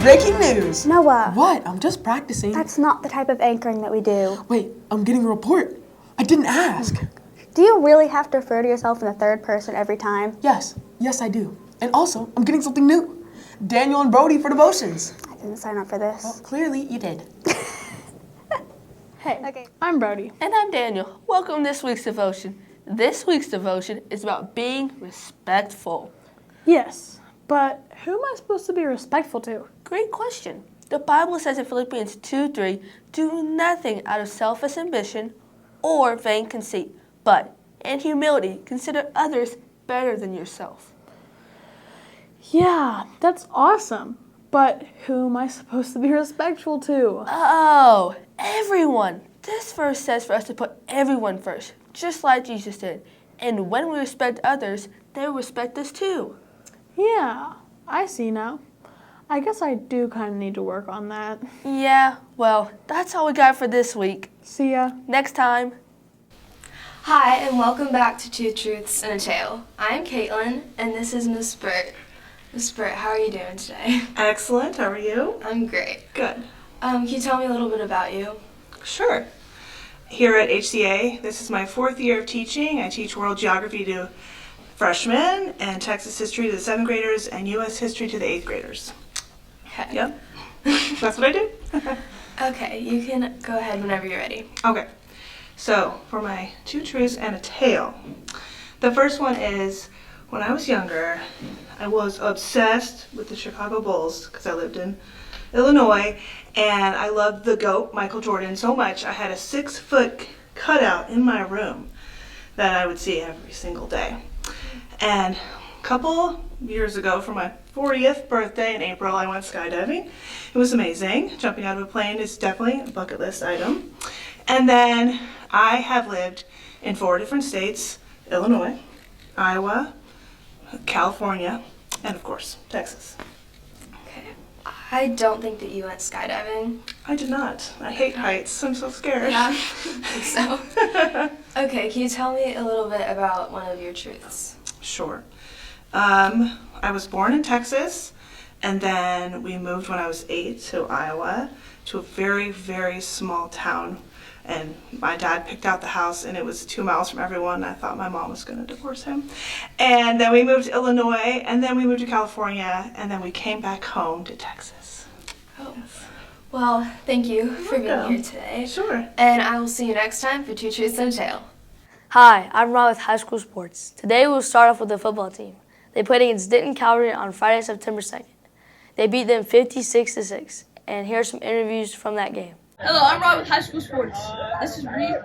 Breaking news! Noah. What? I'm just practicing. That's not the type of anchoring that we do. Wait, I'm getting a report. I didn't ask. Do you really have to refer to yourself in the third person every time? Yes, I do. And also, I'm getting something new. Daniel and Brody for devotions. I didn't sign up for this. Well, clearly you did. Hey, Okay. I'm Brody. And I'm Daniel. Welcome to this week's devotion. This week's devotion is about being respectful. Yes, but who am I supposed to be respectful to? Great question. The Bible says in Philippians 2:3, do nothing out of selfish ambition or vain conceit, but in humility consider others better than yourself. Yeah, that's awesome. But who am I supposed to be respectful to? Oh, everyone. This verse says for us to put everyone first, just like Jesus did. And when we respect others, they will respect us too. Yeah, I see now. I guess I do kind of need to work on that. Yeah, well, that's all we got for this week. See ya. Next time. Hi, and welcome back to Two Truths and a Tale. I'm Caitlin, and this is Miss Burt. Miss Burt, how are you doing today? Excellent. How are you? I'm great. Good. Can you tell me a little bit about you? Sure. Here at HCA, this is my 4th year of teaching. I teach world geography to freshmen and Texas history to the 7th graders and U.S. history to the 8th graders. Okay. Yep. That's what I do. Okay, you can go ahead whenever you're ready. Okay. So, for my 2 truths and a tale. The first one is, when I was younger, I was obsessed with the Chicago Bulls because I lived in Illinois, and I loved the GOAT, Michael Jordan, so much I had a 6-foot cutout in my room that I would see every single day. And a couple years ago, for my 40th birthday in April, I went skydiving. It was amazing. Jumping out of a plane is definitely a bucket list item. And then I have lived in 4 different states: Illinois, Iowa, California, and of course, Texas. Okay. I don't think that you went skydiving. I did not. I hate heights. I'm so scared. Yeah, I think so. Okay, can you tell me a little bit about one of your truths? Sure. I was born in Texas, and then we moved when I was 8 to Iowa, to a very, very small town. And my dad picked out the house, and it was 2 miles from everyone. I thought my mom was going to divorce him. And then we moved to Illinois, and then we moved to California, and then we came back home to Texas. Oh. Well, thank you for being here today. Sure. And I will see you next time for Two Truths and a Tale. Hi, I'm Ron with High School Sports. Today we'll start off with the football team. They played against Denton Cavalry on Friday, September 2nd. They beat them 56-6, and here are some interviews from that game. Hello, I'm Rob with High School Sports. This is Reed.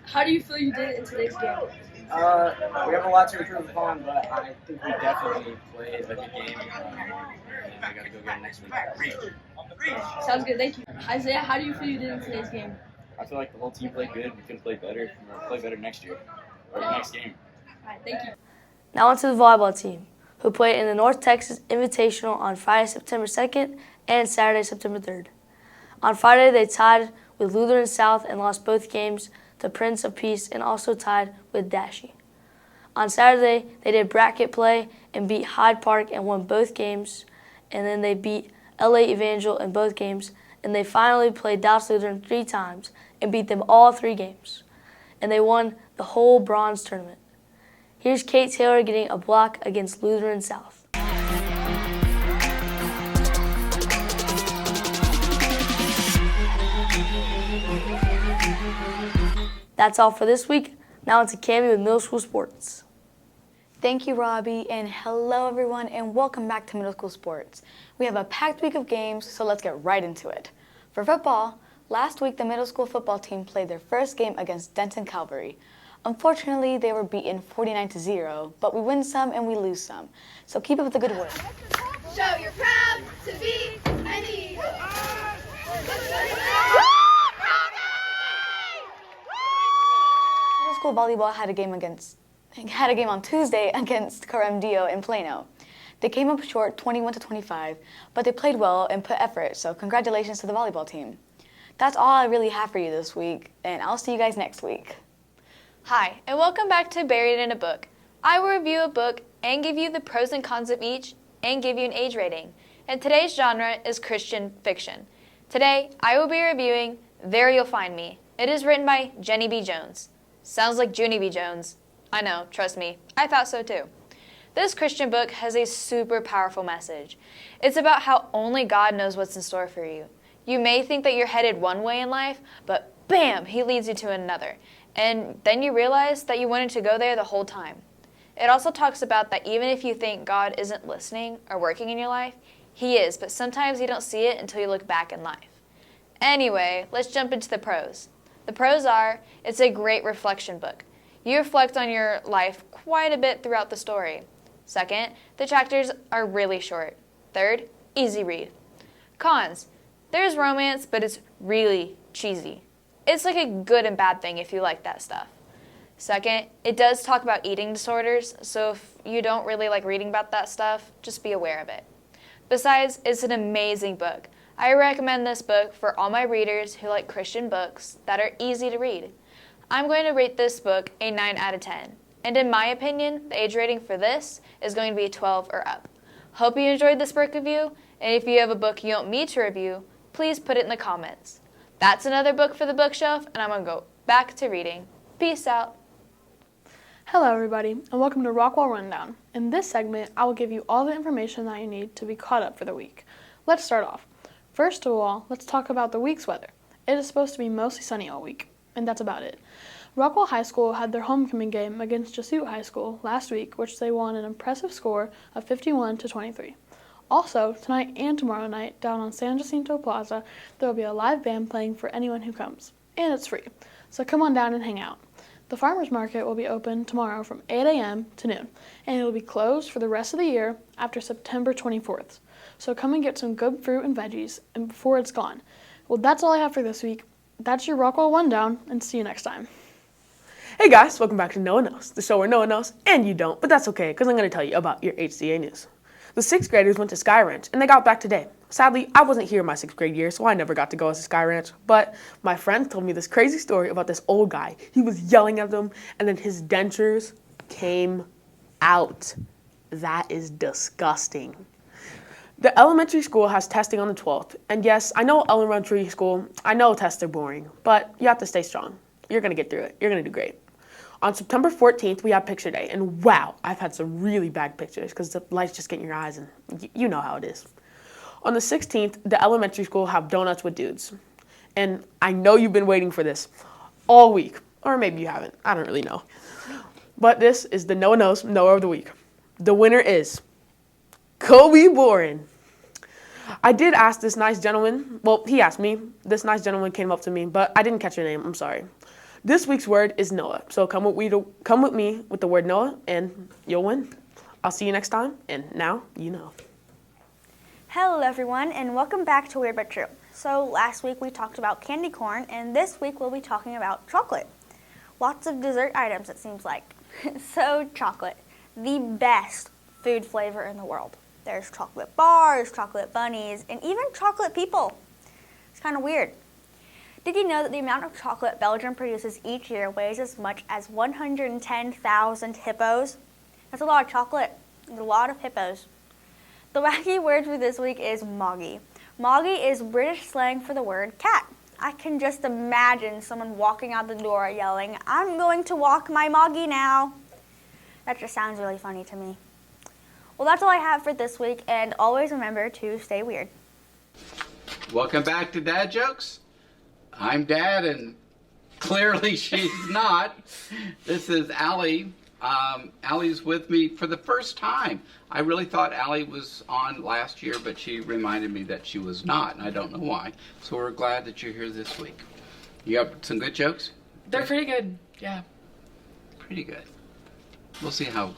How do you feel you did in today's game? We have a lot to improve upon, but I think we definitely played a good game. And I got to go get it next week. Sounds good, thank you. Isaiah, how do you feel you did in today's game? I feel like the whole team played good. We could play better. We'll play better next year, or next game. All right, thank you. Now on to the volleyball team, who played in the North Texas Invitational on Friday, September 2nd and Saturday, September 3rd. On Friday, they tied with Lutheran South and lost both games to Prince of Peace, and also tied with Dashy. On Saturday, they did bracket play and beat Hyde Park and won both games, and then they beat LA Evangel in both games, and they finally played Dallas Lutheran 3 times and beat them all 3 games, and they won the whole bronze tournament. Here's Kate Taylor getting a block against Lutheran South. That's all for this week. Now on to Cami with Middle School Sports. Thank you, Robbie, and hello, everyone, and welcome back to Middle School Sports. We have a packed week of games, so let's get right into it. For football, last week the middle school football team played their first game against Denton Cavalry. Unfortunately, they were beaten 49-0, but we win some and we lose some, so keep up the good work. Show you're proud to be an Eagle. Middle school volleyball had a game on Tuesday against Caramdio in Plano. They came up short 21-25, but they played well and put effort, so congratulations to the volleyball team. That's all I really have for you this week, and I'll see you guys next week. Hi, and welcome back to Buried in a Book. I will review a book and give you the pros and cons of each, and give you an age rating. And today's genre is Christian fiction. Today, I will be reviewing There You'll Find Me. It is written by Jenny B. Jones. Sounds like Junie B. Jones. I know, trust me, I thought so too. This Christian book has a super powerful message. It's about how only God knows what's in store for you. You may think that you're headed one way in life, but bam, he leads you to another. And then you realize that you wanted to go there the whole time. It also talks about that even if you think God isn't listening or working in your life, he is, but sometimes you don't see it until you look back in life. Anyway, let's jump into the pros. The pros are, it's a great reflection book. You reflect on your life quite a bit throughout the story. Second, the chapters are really short. Third, easy read. Cons, there's romance, but it's really cheesy. It's like a good and bad thing if you like that stuff. Second, it does talk about eating disorders, so if you don't really like reading about that stuff, just be aware of it. Besides, it's an amazing book. I recommend this book for all my readers who like Christian books that are easy to read. I'm going to rate this book a 9 out of 10. And in my opinion, the age rating for this is going to be 12 or up. Hope you enjoyed this book review, and if you have a book you want me to review, please put it in the comments. That's another book for the bookshelf, and I'm going to go back to reading. Peace out. Hello everybody, and welcome to Rockwall Rundown. In this segment, I will give you all the information that you need to be caught up for the week. Let's start off. First of all, let's talk about the week's weather. It is supposed to be mostly sunny all week, and that's about it. Rockwall High School had their homecoming game against Jesuit High School last week, which they won an impressive score of 51-23. Also, tonight and tomorrow night, down on San Jacinto Plaza, there will be a live band playing for anyone who comes, and it's free, so come on down and hang out. The farmers market will be open tomorrow from 8 a.m. to noon, and it will be closed for the rest of the year after September 24th. So come and get some good fruit and veggies and before it's gone. Well, that's all I have for this week. That's your Rockwall Rundown, and see you next time. Hey guys, welcome back to No One Knows, the show where no one knows and you don't, but that's okay because I'm going to tell you about your HCA news. The 6th graders went to Sky Ranch and they got back today. Sadly, I wasn't here my 6th grade year, so I never got to go as a Sky Ranch, but my friend told me this crazy story about this old guy. He was yelling at them and then his dentures came out. That is disgusting. The elementary school has testing on the 12th, and yes, I know elementary school, I know tests are boring, but you have to stay strong. You're going to get through it. You're going to do great. On September 14th, we have picture day, and wow, I've had some really bad pictures because the lights just get in your eyes, and you know how it is. On the 16th, the elementary school have donuts with dudes, and I know you've been waiting for this all week, or maybe you haven't. I don't really know. But this is the No One Knows Knower of the Week. The winner is Kobe Boren. I did ask this nice gentleman, well, he asked me. This nice gentleman came up to me, but I didn't catch your name. I'm sorry. This week's word is Noah. So come with me with the word Noah, and you'll win. I'll see you next time, and now you know. Hello everyone, and welcome back to Weird But True. So last week we talked about candy corn, and this week we'll be talking about chocolate. Lots of dessert items, it seems like. So chocolate, the best food flavor in the world. There's chocolate bars, chocolate bunnies, and even chocolate people. It's kind of weird. Did you know that the amount of chocolate Belgium produces each year weighs as much as 110,000 hippos? That's a lot of chocolate. There's a lot of hippos. The wacky word for this week is moggy. Moggy is British slang for the word cat. I can just imagine someone walking out the door yelling, "I'm going to walk my moggy now." That just sounds really funny to me. Well, that's all I have for this week, and always remember to stay weird. Welcome back to Dad Jokes. I'm Dad, and clearly she's not. This is Allie. Allie's with me for the first time. I really thought Allie was on last year, but she reminded me that she was not, and I don't know why. So we're glad that you're here this week. You have some good jokes? They're pretty good, yeah. Pretty good. We'll see how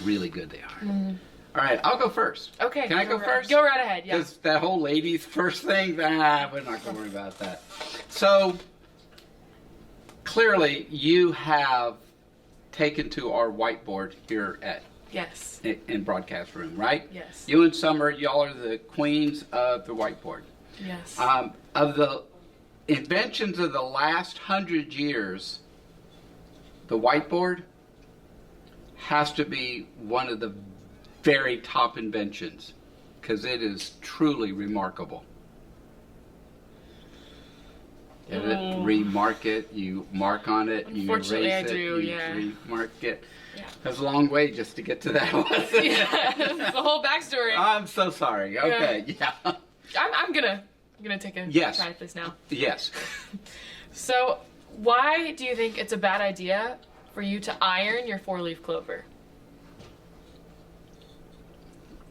really good they are. All right, I'll go first. Okay. Can I go first? Go right ahead, yeah. Because that whole ladies first thing, we're not going to worry about that. So, clearly, you have taken to our whiteboard here at Yes. in broadcast room, right? Yes. You and Summer, y'all are the queens of the whiteboard. Yes. Of the inventions of the last 100 years, the whiteboard has to be one of the very top inventions, because it is truly remarkable. Remark it, you mark on it, you erase Unfortunately, I it, do, you yeah. remark it. Yeah. That's a long way just to get to that one. Yeah, the whole backstory. I'm so sorry. Okay, yeah. I'm gonna take a Yes. try at this now. Yes. So, why do you think it's a bad idea for you to iron your 4-leaf clover?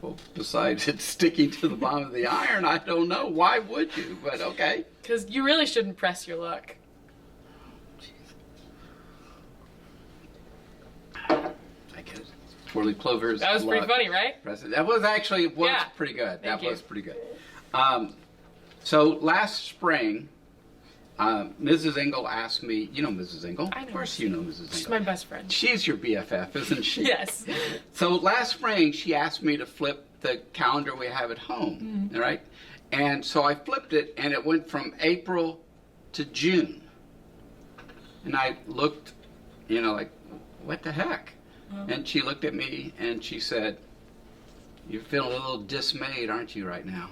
Well, besides it sticking to the bottom of the iron, I don't know. Why would you? But okay. Because you really shouldn't press your luck. I guess 4-leaf clovers. That was pretty funny, right? That was actually Yeah. pretty good. Thank you. Was pretty good. So last spring, Mrs. Engel asked me. You know Mrs. Engel. I know. Of course, you know Mrs. Engel. She's my best friend. She's your BFF, isn't she? Yes. So last spring, she asked me to flip the calendar we have at home, all right? And so I flipped it, and it went from April to June. And I looked, like, what the heck? And she looked at me, and she said, "You're feeling a little dismayed, aren't you, right now?"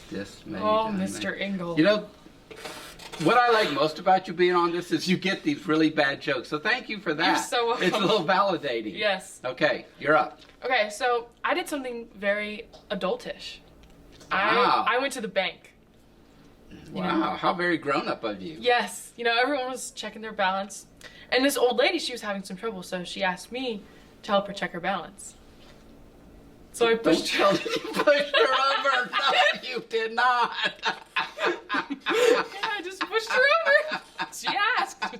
Dismayed. Oh, Mr. Engel. What I like most about you being on this is you get these really bad jokes. So thank you for that. You're so welcome. It's a little validating. Yes. Okay, you're up. Okay, so I did something very adultish. Wow. I went to the bank. Wow, how very grown up of you. Yes. Everyone was checking their balance. And this old lady, she was having some trouble, so she asked me to help her check her balance. So I pushed her. You pushed her over. No, you did not. Yeah, I just pushed her over. She asked.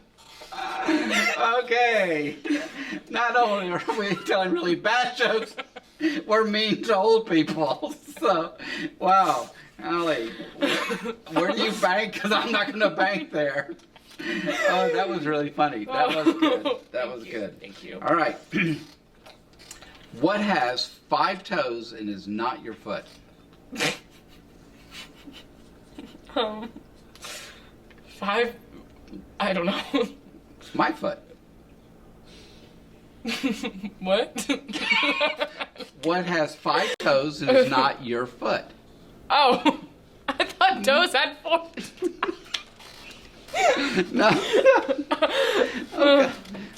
Okay. Not only are we telling really bad jokes, we're mean to old people. So, wow. Allie, where do you bank? Because I'm not going to bank there. Oh, that was really funny. That was good. That was good. Thank you. All right. What has 5 toes and is not your foot? 5? I don't know. It's my foot. What? What has 5 toes and is not your foot? Oh, I thought toes had 4. No. Okay.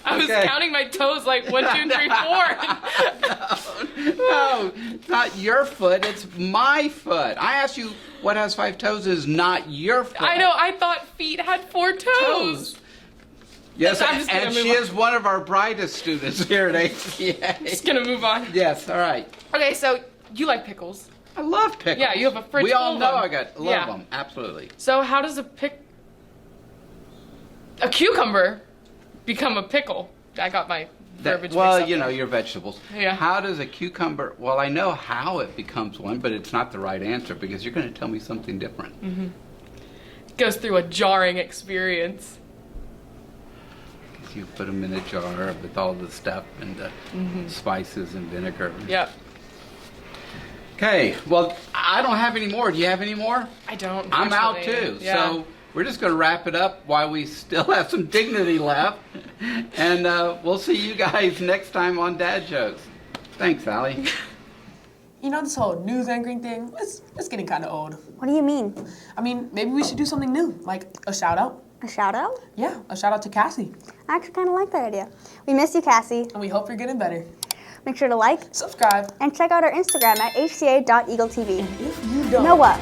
I was counting my toes like 1, 2, 3, 4. No, it's not your foot. It's my foot. I asked you what has 5 toes is not your foot. I know. I thought feet had 4 toes. Yes, I'm just gonna and move she on. is one of our brightest students here at HCA. Just gonna move on. Yes, all right. Okay, so you like pickles. I love pickles. Yeah, you have a fridge We full all of know them. I love them, absolutely. So how does a cucumber become a pickle? I got my verbiage Well, mixed up. your vegetables. Yeah. How does a cucumber, well, I know how it becomes one, but it's not the right answer because you're going to tell me something different. Mm-hmm. It goes through a jarring experience. You put them in a jar with all the stuff and the spices and vinegar. Yep. Okay, well, I don't have any more. Do you have any more? I don't. I'm out unfortunately. too. Yeah. So we're just going to wrap it up while we still have some dignity left. And we'll see you guys next time on Dad Jokes. Thanks, Allie. This whole news anchoring thing, it's getting kind of old. What do you mean? I mean, maybe we should do something new, like a shout out. A shout out? Yeah, a shout out to Cassie. I actually kind of like that idea. We miss you, Cassie. And we hope you're getting better. Make sure to like, subscribe, and check out our Instagram at hca.eagletv. If you don't Know what?